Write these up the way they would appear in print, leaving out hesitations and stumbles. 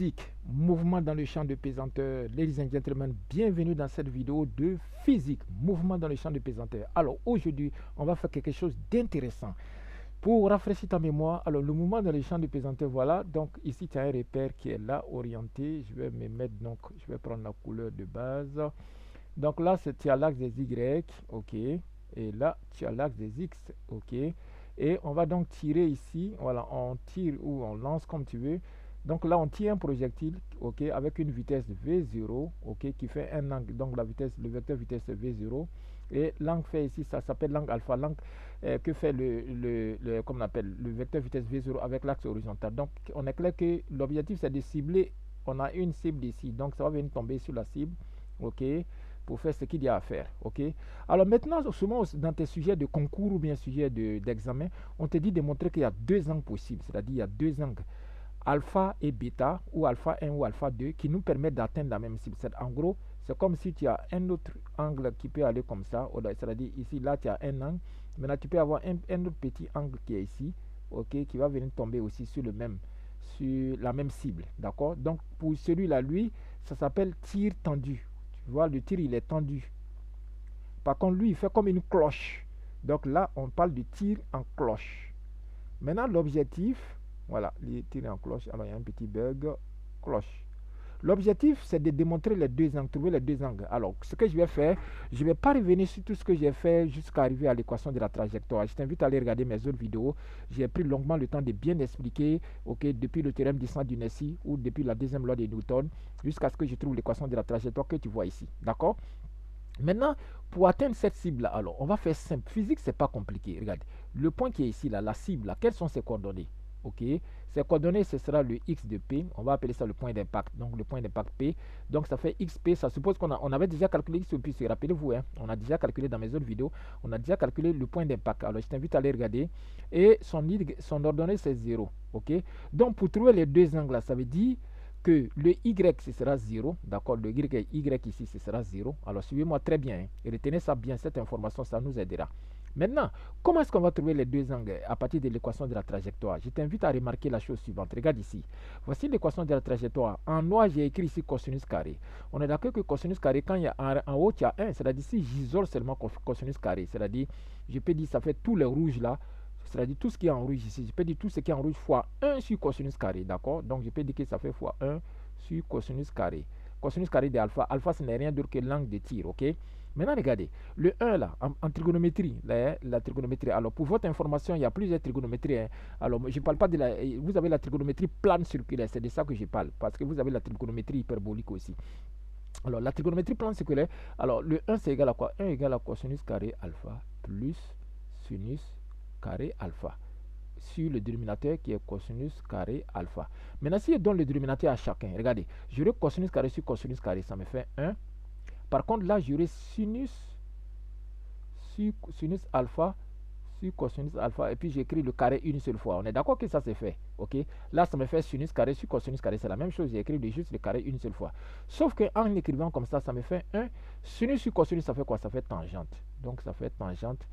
physique, mouvement dans le champ de pesanteur. Ladies and gentlemen, bienvenue dans cette vidéo de physique, mouvement dans le champ de pesanteur. Alors aujourd'hui, on va faire quelque chose d'intéressant. Pour rafraîchir ta mémoire, alors le mouvement dans le champ de pesanteur, voilà. Donc ici, tu as un repère qui est là, orienté. Je vais me mettre, donc je vais prendre la couleur de base. Donc là, tu as l'axe des Y, ok. Et là, tu as l'axe des X, ok. Et on va donc tirer ici, voilà, on tire ou on lance comme tu veux. Donc là, on tire un projectile, ok, avec une vitesse V0, ok, qui fait un angle. Donc la vitesse, le vecteur vitesse V0. Et l'angle fait ici, ça s'appelle l'angle alpha. L'angle que fait comme on appelle, le vecteur vitesse V0 avec l'axe horizontal. Donc on est clair que l'objectif c'est de cibler. On a une cible ici, donc ça va venir tomber sur la cible, ok, pour faire ce qu'il y a à faire, ok. Alors maintenant, souvent dans tes sujets de concours ou bien sujets d'examen, on te dit de montrer qu'il y a deux angles possibles, c'est-à-dire il y a deux angles, alpha et bêta, ou alpha 1 ou alpha 2, qui nous permettent d'atteindre la même cible. En gros, c'est comme si tu as un autre angle qui peut aller comme ça, c'est-à-dire ici, là, tu as un angle. Maintenant, tu peux avoir un autre petit angle qui est ici, ok, qui va venir tomber aussi sur la même cible, d'accord. Donc, pour celui-là, lui, ça s'appelle tir tendu. Tu vois, le tir, il est tendu. Par contre, lui, il fait comme une cloche. Donc là, on parle de tir en cloche. Maintenant, l'objectif, voilà, les tirs en cloche. Alors, il y a un petit bug. Cloche. L'objectif, c'est de démontrer les deux angles, trouver les deux angles. Alors, ce que je vais faire, je ne vais pas revenir sur tout ce que j'ai fait jusqu'à arriver à l'équation de la trajectoire. Je t'invite à aller regarder mes autres vidéos. J'ai pris longuement le temps de bien expliquer, ok, depuis le théorème du centre d'inertie ou depuis la deuxième loi de Newton, jusqu'à ce que je trouve l'équation de la trajectoire que tu vois ici. D'accord? Maintenant, pour atteindre cette cible-là, alors, on va faire simple. Physique, c'est pas compliqué. Regarde, le point qui est ici, là, la cible, là, quelles sont ses coordonnées? Ok, ces coordonnées, ce sera le x de P. On va appeler ça le point d'impact. Donc, le point d'impact P. Donc, ça fait XP. Ça suppose on avait déjà calculé x de P. Rappelez-vous, hein, on a déjà calculé dans mes autres vidéos. On a déjà calculé le point d'impact. Alors, je t'invite à aller regarder. Et son ordonnée, c'est 0. Ok, donc, pour trouver les deux angles, là, ça veut dire que le y ce sera 0, d'accord, le y ici ce sera 0. Alors suivez-moi très bien, hein, et retenez ça bien, cette information, ça nous aidera. Maintenant, comment est-ce qu'on va trouver les deux angles à partir de l'équation de la trajectoire? Je t'invite à remarquer la chose suivante. Regarde ici. Voici l'équation de la trajectoire. En noir, j'ai écrit ici cosinus carré. On est d'accord que cosinus carré, quand il y a en haut, il y a 1. C'est-à-dire si j'isole seulement cosinus carré, c'est-à-dire, je peux dire ça fait tous les rouges là. C'est-à-dire tout ce qui est en rouge ici. Je peux dire tout ce qui est en rouge fois 1 sur cosinus carré. D'accord? Donc je peux dire que ça fait fois 1 sur cosinus carré. Cosinus carré de alpha. Alpha, ce n'est rien d'autre que l'angle de tir. Ok? Maintenant, regardez, le 1 là, en trigonométrie, la trigonométrie. Alors, pour votre information, il y a plusieurs trigonométries. Hein. Alors, je ne parle pas de la. Vous avez la trigonométrie plane circulaire, c'est de ça que je parle. Parce que vous avez la trigonométrie hyperbolique aussi. Alors, la trigonométrie plane circulaire, alors le 1 c'est égal à quoi? 1 égale à cosinus carré alpha plus sinus carré alpha sur le dénominateur qui est cosinus carré alpha. Maintenant, si je donne le dénominateur à chacun, regardez, j'aurai cosinus carré sur cosinus carré, ça me fait 1. Par contre, là, j'aurai sinus sur sinus alpha sur cosinus alpha, et puis j'écris le carré une seule fois. On est d'accord que ça c'est fait, ok? Là, ça me fait sinus carré sur cosinus carré, c'est la même chose, j'ai écrit juste le carré une seule fois. Sauf qu'en écrivant comme ça me fait 1. Sinus sur cosinus, ça fait quoi? Ça fait tangente. Donc, ça fait tangente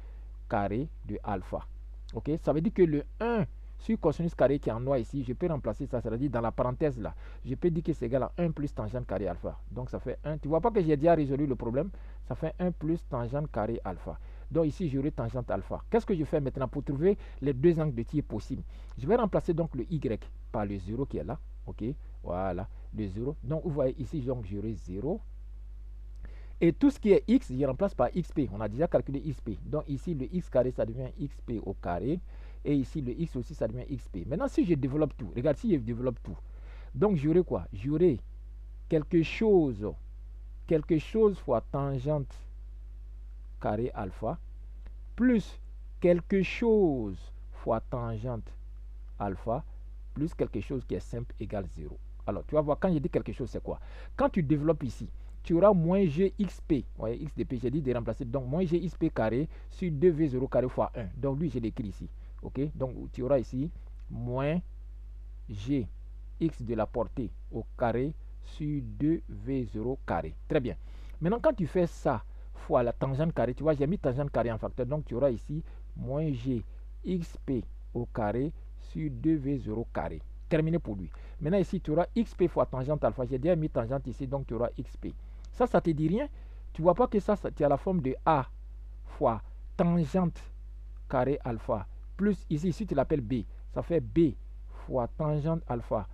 carré de alpha. Ok? Ça veut dire que le 1 sur cosinus carré qui est en noir ici, je peux remplacer ça, c'est-à-dire dans la parenthèse là, je peux dire que c'est égal à 1 plus tangente carré alpha. Donc ça fait 1. Tu vois pas que j'ai déjà résolu le problème? Ça fait 1 plus tangente carré alpha. Donc ici, j'aurai tangente alpha. Qu'est-ce que je fais maintenant pour trouver les deux angles de tir possibles? Je vais remplacer donc le y par le 0 qui est là. Ok? Voilà, le 0. Donc vous voyez ici, donc j'aurai 0. Et tout ce qui est x, je remplace par xp. On a déjà calculé xp. Donc ici, le x carré, ça devient xp au carré. Et ici, le x aussi, ça devient xp. Maintenant, si je développe tout, regarde, si je développe tout, donc j'aurai quoi? J'aurai quelque chose fois tangente carré alpha, plus quelque chose fois tangente alpha, plus quelque chose qui est simple égale 0. Alors, tu vas voir, quand je dis quelque chose, c'est quoi? Quand tu développes ici, tu auras moins gxp. Vous voyez, x de p, j'ai dit de remplacer. Donc, moins gxp carré sur 2v0 carré fois 1. Donc, lui, je l'écris ici. Ok? Donc, tu auras ici moins g x de la portée au carré sur 2v0 carré. Très bien. Maintenant, quand tu fais ça fois la tangente carré, tu vois, j'ai mis tangente carré en facteur. Donc, tu auras ici moins g xp au carré sur 2v0 carré. terminé pour lui. Maintenant ici, tu auras xp fois tangente alpha. J'ai déjà mis tangente ici, donc tu auras xp. Ça te dit rien. Tu vois pas que ça, tu as la forme de a fois tangente carré alpha. Plus ici tu l'appelles b. Ça fait b fois tangente alpha.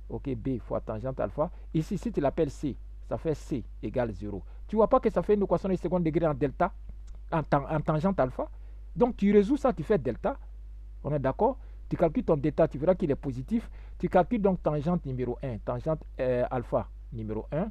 Ok, b fois tangente alpha. Ici, si tu l'appelles c, ça fait c égale 0. Tu vois pas que ça fait une équation de second degré en delta, en tangente alpha. Donc tu résous ça, tu fais delta. On est d'accord? Tu calcules ton delta, tu verras qu'il est positif. Tu calcules donc tangente numéro 1, tangente alpha numéro 1.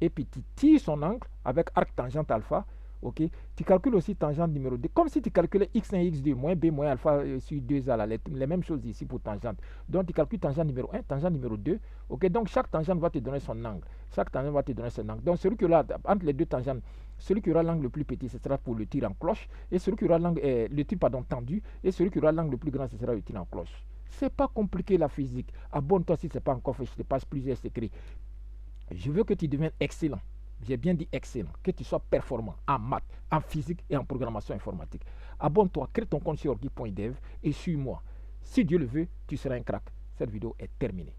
Et puis tu tires son angle avec arc tangente alpha. Ok, tu calcules aussi tangente numéro 2, comme si tu calculais x1, x2, moins b, moins alpha sur 2a, les mêmes choses ici pour tangente. Donc tu calcules tangente numéro 1, tangente numéro 2. Ok, donc chaque tangente va te donner son angle. Chaque tangente va te donner son angle. Donc celui qui aura, entre les deux tangentes, celui qui aura l'angle le plus petit, ce sera pour le tir en cloche. Et celui qui aura l'angle, le tir tendu. Et celui qui aura l'angle le plus grand, ce sera le tir en cloche. C'est pas compliqué la physique. Abonne-toi si ce n'est pas encore fait, je te passe plusieurs secrets. Je veux que tu deviennes excellent. J'ai bien dit excellent, que tu sois performant en maths, en physique et en programmation informatique. Abonne-toi, crée ton compte sur orgi.dev et suis-moi. Si Dieu le veut, tu seras un crack. Cette vidéo est terminée.